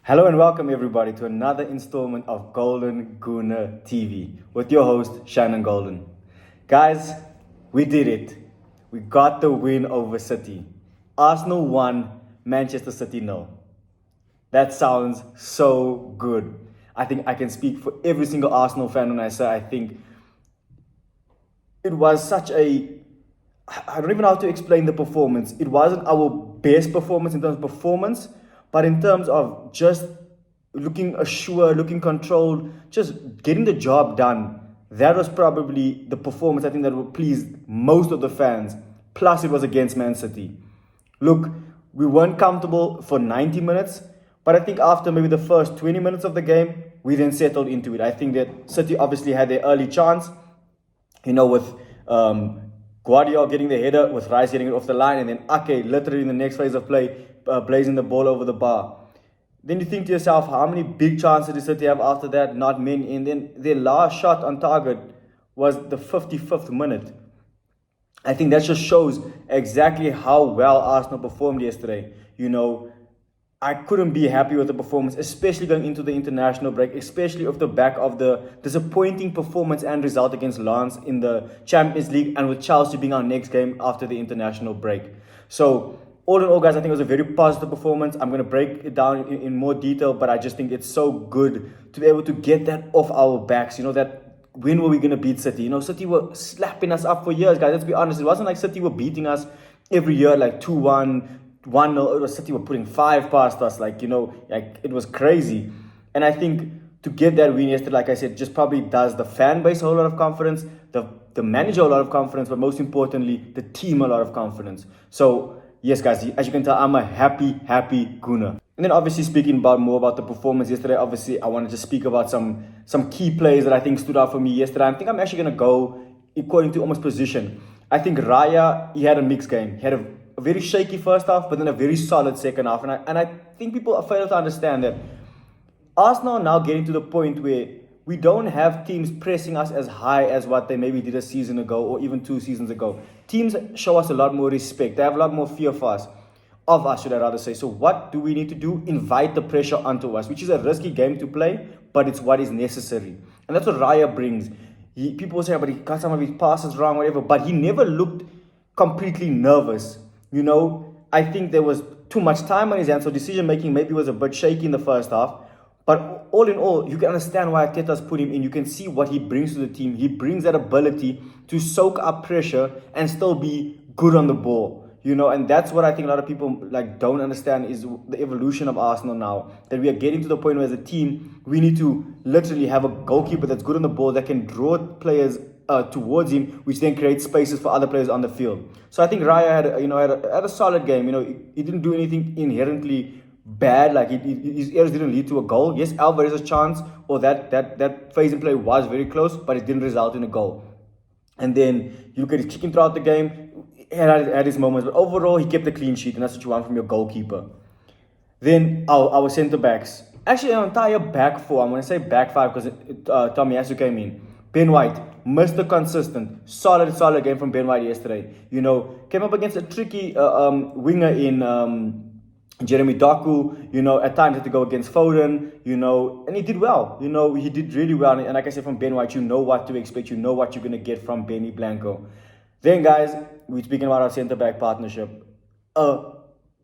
Hello and welcome everybody to another installment of Golden Gooner TV with your host Shannon Golden. Guys, we did it. We got the win over City. Arsenal won, Manchester City no. That sounds so good. I think I can speak for every single Arsenal fan when I say I think it was such a I don't even know how to explain the performance. It wasn't our best performance in terms of performance, but in terms of just looking assured, looking controlled, just getting the job done. That was probably the performance I think that would please most of the fans. Plus, it was against Man City. Look, we weren't comfortable for 90 minutes, but I think after maybe the first 20 minutes of the game, we then settled into it. I think that City obviously had their early chance, with Guardiola getting the header, with Rice getting it off the line, and then Ake literally in the next phase of play, blazing the ball over the bar. Then you think to yourself, how many big chances did City have after that? Not many. And then their last shot on target was the 55th minute. I think that just shows exactly how well Arsenal performed yesterday. I couldn't be happy with the performance, especially going into the international break, especially off the back of the disappointing performance and result against Lens in the Champions League, and with Chelsea being our next game after the international break. So, all in all, guys, I think it was a very positive performance. I'm going to break it down in more detail, but I just think it's so good to be able to get that off our backs. That when were we going to beat City? City were slapping us up for years, guys. Let's be honest. It wasn't like City were beating us every year, like 2-1, 1-0. It was City were putting 5 past us, like it was crazy. And I think to get that win yesterday, like I said, just probably does the fan base a whole lot of confidence, the manager a lot of confidence, but most importantly, the team a lot of confidence. So, yes, guys, as you can tell, I'm a happy Gooner. And then obviously speaking more about the performance yesterday, obviously I wanted to speak about some key plays that I think stood out for me yesterday. I think I'm actually going to go according to almost position. I think Raya, he had a mixed game. He had a very shaky first half, but then a very solid second half. And I think people fail to understand that Arsenal are now getting to the point where we don't have teams pressing us as high as what they maybe did a season ago or even 2 seasons ago. Teams show us a lot more respect. They have a lot more fear of us, should I rather say. So what do we need to do? Invite the pressure onto us, which is a risky game to play, but it's what is necessary. And that's what Raya brings. People will say, but he got some of his passes wrong, whatever, but he never looked completely nervous. I think there was too much time on his hands, so decision making maybe was a bit shaky in the first half. But all in all, you can understand why Arteta'S put him in. You can see what he brings to the team. He brings that ability to soak up pressure and still be good on the ball. And that's what I think a lot of people don't understand is the evolution of Arsenal now. That we are getting to the point where as a team, we need to literally have a goalkeeper that's good on the ball, that can draw players towards him, which then creates spaces for other players on the field. So I think Raya had a solid game. He didn't do anything inherently bad, like his errors didn't lead to a goal. Yes, Alvarez's chance or that phase in play was very close, but it didn't result in a goal. And then you look at his kicking throughout the game, he had his moments, but overall he kept a clean sheet, and that's what you want from your goalkeeper. Then our centre backs, actually an entire back four. I'm going to say back five because Tomiyasu came in. Ben White, Mr. Consistent, solid game from Ben White yesterday. Came up against a tricky winger in Jeremy Doku, at times had to go against Foden, and he did well. He did really well. And like I said, from Ben White, you know what to expect. You know what you're going to get from Benny Blanco. Then, guys, we're speaking about our centre-back partnership. A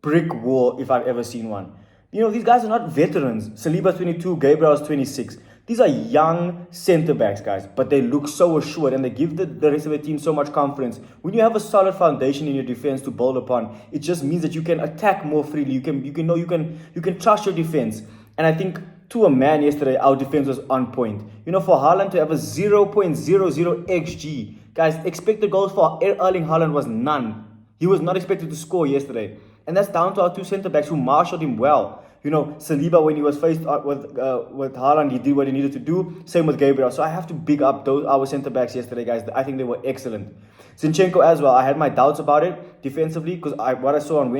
brick wall, if I've ever seen one. These guys are not veterans. Saliba's 22, Gabriel's 26. These are young centre-backs, guys, but they look so assured and they give the rest of the team so much confidence. When you have a solid foundation in your defense to build upon, it just means that you can attack more freely. You can trust your defense. And I think to a man yesterday, our defense was on point. For Haaland to have a 0.00 XG, guys, expected goals for Erling Haaland was none. He was not expected to score yesterday. And that's down to our 2 centre-backs who marshaled him well. Saliba, when he was faced with Haaland, he did what he needed to do. Same with Gabriel. So I have to big up our centre-backs yesterday, guys. I think they were excellent. Zinchenko as well. I had my doubts about it defensively because what I saw on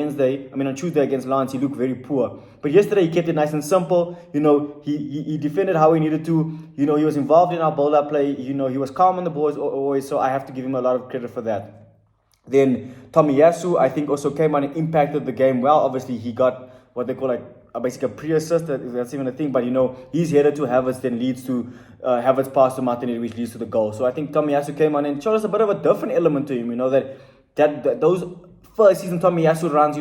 Tuesday against Lens, he looked very poor. But yesterday, he kept it nice and simple. He defended how he needed to. He was involved in our build-up play. He was calm on the balls always. So I have to give him a lot of credit for that. Then Tomiyasu, I think, also came on and impacted the game well. Obviously, he got what they call basically a pre-assist, if that's even a thing. But he's headed to Havertz, then leads to Havertz pass to Martinelli, which leads to the goal. So I think Tomiyasu came on and showed us a bit of a different element to him. That those first season Tomiyasu runs,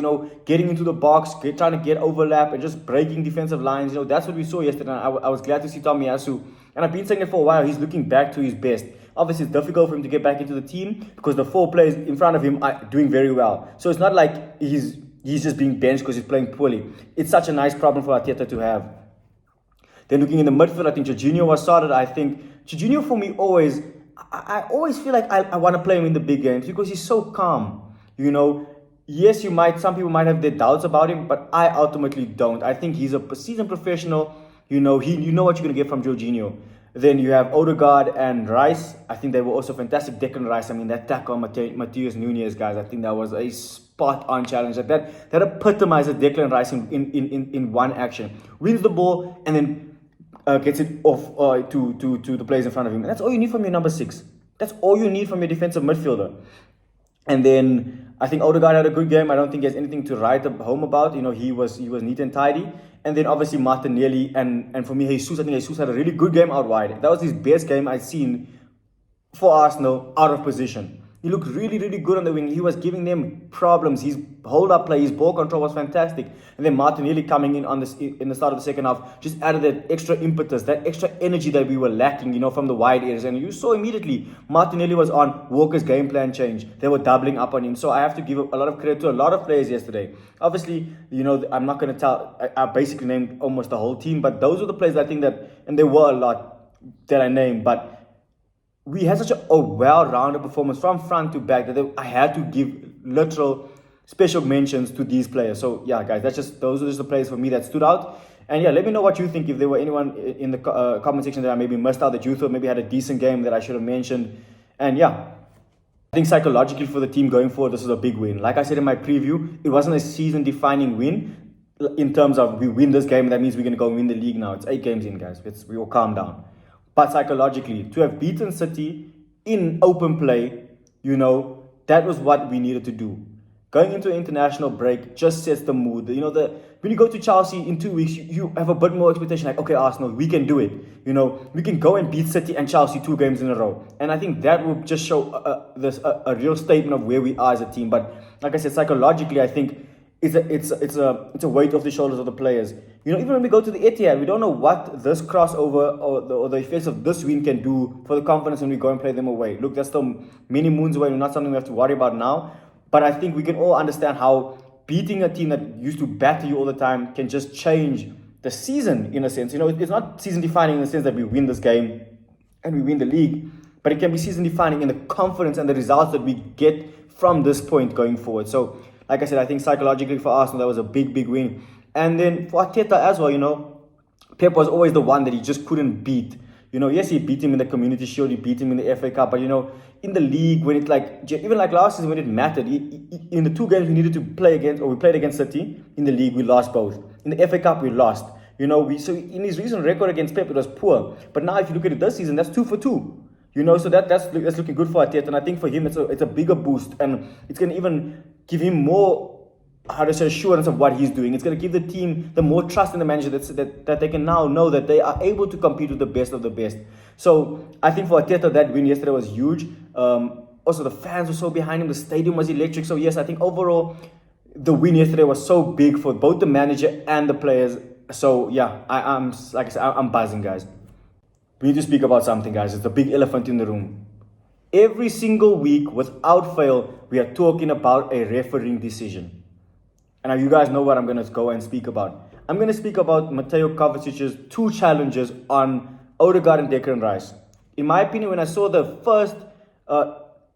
getting into the box, trying to get overlap and just breaking defensive lines. That's what we saw yesterday. And I was glad to see Tomiyasu. And I've been saying it for a while. He's looking back to his best. Obviously, it's difficult for him to get back into the team because the 4 players in front of him are doing very well. So it's not like he's just being benched because he's playing poorly. It's such a nice problem for Arteta to have. Then looking in the midfield, I think Jorginho was started. I think Jorginho for me always, I always feel like I want to play him in the big games because he's so calm. Yes, some people might have their doubts about him, but I ultimately don't. I think he's a seasoned professional. You know what you're going to get from Jorginho. Then you have Odegaard and Rice. I think they were also fantastic. Declan Rice, I mean, that tackle on Matheus Nunes, guys, I think that was a spot-on challenge. That epitomizes Declan Rice in one action. Wins the ball and then gets it off to the players in front of him. And that's all you need from your number 6. That's all you need from your defensive midfielder. And then I think Odegaard had a good game. I don't think he has anything to write home about. He was neat and tidy. And then obviously Martinelli and for me Jesus. I think Jesus had a really good game out wide. That was his best game I've seen for Arsenal out of position. He looked really, really good on the wing. He was giving them problems. His hold-up play, his ball control was fantastic. And then Martinelli coming in in the start of the second half just added that extra impetus, that extra energy that we were lacking, from the wide areas. And you saw immediately Martinelli was on Walker's game plan change. They were doubling up on him. So I have to give a lot of credit to a lot of players yesterday. Obviously, I'm not going to tell. I basically named almost the whole team, but those are the players I think that, and there were a lot that I named, but we had such a well-rounded performance from front to back that I had to give literal special mentions to these players. So yeah, guys, those are just the players for me that stood out. And yeah, let me know what you think. If there were anyone in the comment section that I maybe missed out that you thought maybe had a decent game that I should have mentioned. And yeah, I think psychologically for the team going forward, this is a big win. Like I said in my preview, it wasn't a season-defining win in terms of we win this game. That means we're going to go win the league now. It's 8 games in, guys. We will calm down. But psychologically, to have beaten City in open play, that was what we needed to do. Going into an international break just sets the mood. When you go to Chelsea in 2 weeks, you have a bit more expectation. Like, okay, Arsenal, we can do it. We can go and beat City and Chelsea 2 games in a row. And I think that will just show a real statement of where we are as a team. But like I said, psychologically, I think it's a weight off the shoulders of the players. Even when we go to the Etihad, we don't know what this crossover or the effects of this win can do for the confidence when we go and play them away. Look, that's still many moons away. Not something we have to worry about now. But I think we can all understand how beating a team that used to batter you all the time can just change the season in a sense. It's not season defining in the sense that we win this game and we win the league, but it can be season defining in the confidence and the results that we get from this point going forward. So, like I said, I think psychologically for Arsenal, that was a big, big win. And then for Arteta as well, Pep was always the one that he just couldn't beat. Yes, he beat him in the Community Shield, he beat him in the FA Cup, but in the league, when it even like last season when it mattered, in the 2 games we needed to play against, or we played against City, in the league we lost both. In the FA Cup we lost. So in his recent record against Pep, it was poor. But now if you look at it this season, that's 2 for 2. So that's looking good for Arteta, and I think for him it's a bigger boost, and it's going to even give him more assurance of what he's doing. It's going to give the team the more trust in the manager that they can now know that they are able to compete with the best of the best. So I think for Arteta, that win yesterday was huge. Also, the fans were so behind him. The stadium was electric. So yes, I think overall the win yesterday was so big for both the manager and the players. So yeah, I'm like I said, I'm buzzing, guys. We need to speak about something, guys. It's the big elephant in the room. Every single week, without fail, we are talking about a refereeing decision. And now you guys know what I'm going to go and speak about. I'm going to speak about Mateo Kovacic's 2 challenges on Odegaard and Declan Rice. In my opinion, when I saw the first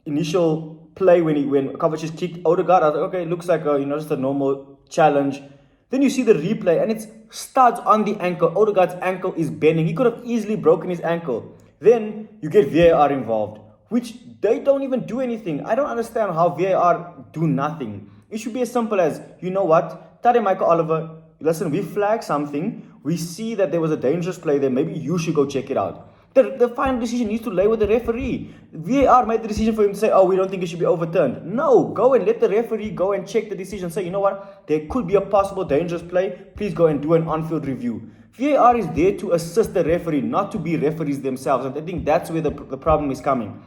initial play when Kovacic kicked Odegaard, I was like, okay, it looks like just a normal challenge. Then you see the replay and it's studs on the ankle. Odegaard's ankle is bending. He could have easily broken his ankle. Then you get VAR involved, which they don't even do anything. I don't understand how VAR do nothing. It should be as simple as, you know what, Tade Michael Oliver, listen, we flag something. We see that there was a dangerous play there. Maybe you should go check it out. The final decision needs to lay with the referee. VAR made the decision for him to say, oh, we don't think it should be overturned. No, go and let the referee go and check the decision. Say, you know what, there could be a possible dangerous play. Please go and do an on-field review. VAR is there to assist the referee, not to be referees themselves. And I think that's where the problem is coming.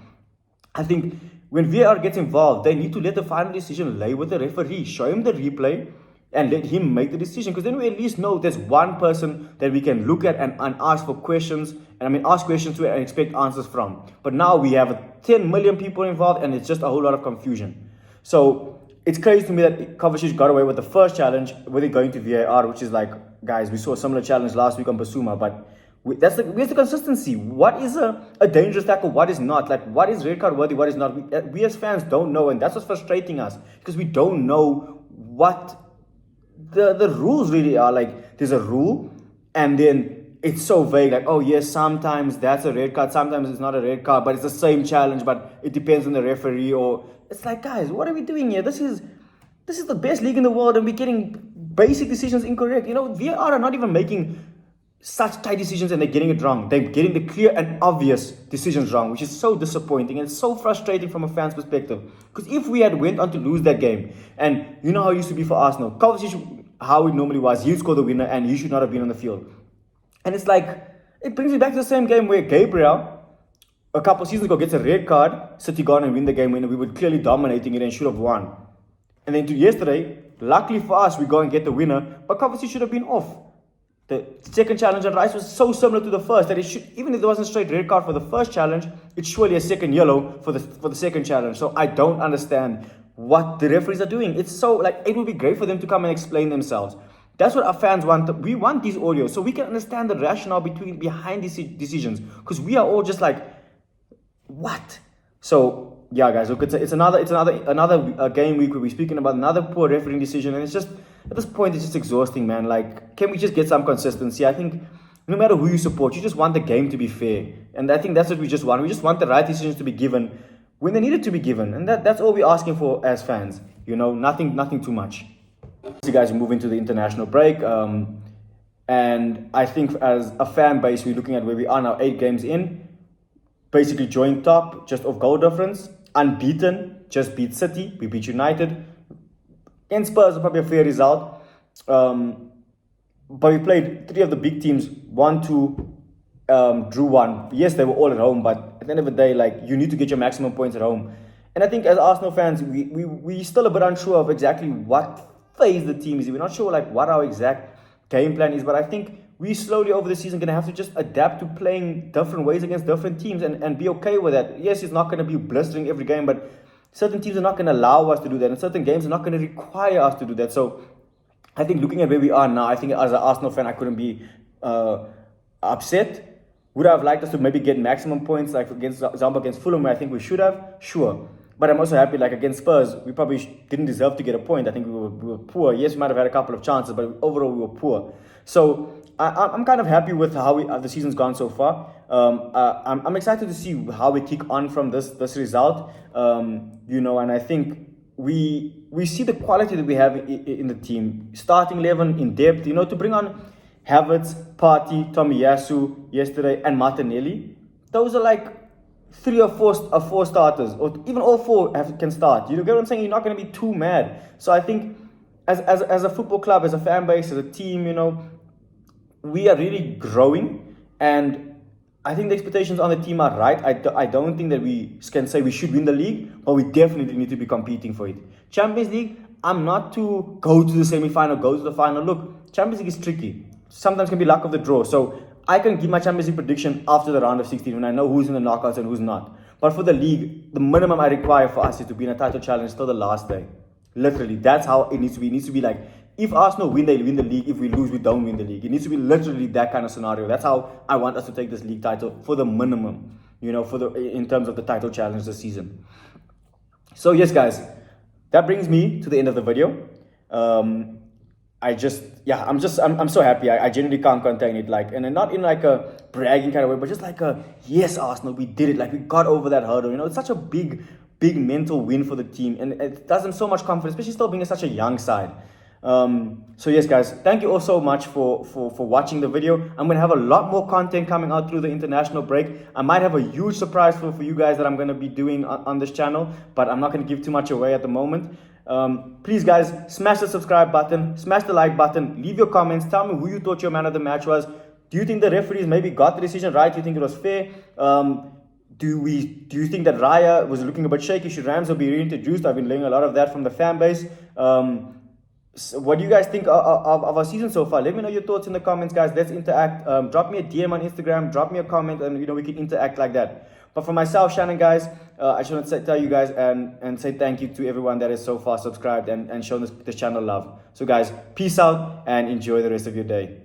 I think when VAR gets involved, they need to let the final decision lay with the referee. Show him the replay and let him make the decision. Because then we at least know there's one person that we can look at and ask for questions. Ask questions to and expect answers from. But now we have 10 million people involved and it's just a whole lot of confusion. So it's crazy to me that Kovacic got away with the first challenge with it going to VAR, which is like, guys, we saw a similar challenge last week on Basuma, but where's the consistency? What is a dangerous tackle? What is not? Like, what is red card worthy? What is not? We as fans don't know, and that's what's frustrating us, because we don't know what the rules really are. Like, there's a rule, and then it's so vague, like, oh yes, sometimes that's a red card, sometimes it's not a red card, but it's the same challenge, but it depends on the referee. Or it's like, guys, what are we doing here? This is the best league in the world, and we're getting basic decisions incorrect. VAR are not even making such tight decisions and they're getting it wrong. They're getting the clear and obvious decisions wrong, which is so disappointing and it's so frustrating from a fan's perspective. Because if we had went on to lose that game, and you know how it used to be for Arsenal, Kovacic, how it normally was, he'd score the winner and he should not have been on the field. And it's like, it brings me back to the same game where Gabriel, a couple of seasons ago, gets a red card, City gone and win the game when we were clearly dominating it and should have won. And then to yesterday, luckily for us, we go and get the winner, but Kovacic should have been off. The second challenge on Rice was so similar to the first that it should, even if there wasn't a straight red card for the first challenge, it's surely a second yellow for the second challenge. So I don't understand what the referees are doing. It's so, like, it would be great for them to come and explain themselves. That's what our fans want. We want these audios so we can understand the rationale behind these decisions, because we are all just like, what? So yeah, guys, look, it's another game week where we're speaking about another poor refereeing decision, and it's just, at this point, it's just exhausting, man. Like, can we just get some consistency? I think no matter who you support, you just want the game to be fair. And I think that's what we just want. We just want the right decisions to be given when they need it to be given. And that's all we're asking for as fans. Nothing too much. So guys, we move into the international break. And I think as a fan base, we're looking at where we are now, 8 games in. Basically joint top, just off goal difference. Unbeaten, just beat City. We beat United. Against Spurs was probably a fair result. But we played 3 of the big teams, 1-2, drew 1. Yes, they were all at home, but at the end of the day, like, you need to get your maximum points at home. And I think as Arsenal fans, we still a bit unsure of exactly what phase the team is in. We're not sure like what our exact game plan is, but I think we slowly over the season going to have to just adapt to playing different ways against different teams and be okay with that. Yes, it's not going to be blistering every game, but certain teams are not going to allow us to do that, and certain games are not going to require us to do that. So I think looking at where we are now, I think as an Arsenal fan, I couldn't be upset. Would I have liked us to maybe get maximum points, like against Zamba, against Fulham, where I think we should have? Sure. But I'm also happy, like against Spurs, we probably didn't deserve to get a point. I think we were poor. Yes, we might have had a couple of chances, but overall we were poor. So I'm kind of happy with how the season's gone so far. I'm excited to see how we kick on from this result. And I think we see the quality that we have in the team. Starting 11 in depth, to bring on Havertz, Partey, Tomiyasu yesterday, and Martinelli. Those are like 3 or 4 starters, or even all 4 can start. You get what I'm saying? You're not going to be too mad. So I think as a football club, as a fan base, as a team, we are really growing, and I think the expectations on the team are right. I don't think that we can say we should win the league, but we definitely need to be competing for it. Champions League, I'm not to go to the semi-final, go to the final. Look, Champions League is tricky. Sometimes can be luck of the draw. So I can give my Champions League prediction after the round of 16 when I know who's in the knockouts and who's not. But for the league, the minimum I require for us is to be in a title challenge till the last day. Literally, that's how it needs to be. It needs to be like, if Arsenal win, they win the league. If we lose, we don't win the league. It needs to be literally that kind of scenario. That's how I want us to take this league title for the minimum, in terms of the title challenge this season. So yes, guys, that brings me to the end of the video. I'm so happy. I genuinely can't contain it. And not in like a bragging kind of way, but just like yes, Arsenal, we did it. Like, we got over that hurdle. It's such a big mental win for the team, and it does them so much confidence, especially still being such a young side. So yes, guys, thank you all so much for watching the video. I'm going to have a lot more content coming out through the international break. I might have a huge surprise for you guys that I'm going to be doing on this channel, but I'm not going to give too much away at the moment. Please, guys, smash the subscribe button, smash the like button, leave your comments, tell me who you thought your man of the match was. Do you think the referees maybe got the decision right? Do you think it was fair? Do you think that Raya was looking a bit shaky? Should Ramsey be reintroduced? I've been laying a lot of that from the fan base. So what do you guys think of our season so far? Let me know your thoughts in the comments, guys. Let's interact. Drop me a DM on Instagram. Drop me a comment, and we can interact like that. But for myself, Shannon, guys, I just want to tell you guys and say thank you to everyone that is so far subscribed and shown this channel love. So, guys, peace out and enjoy the rest of your day.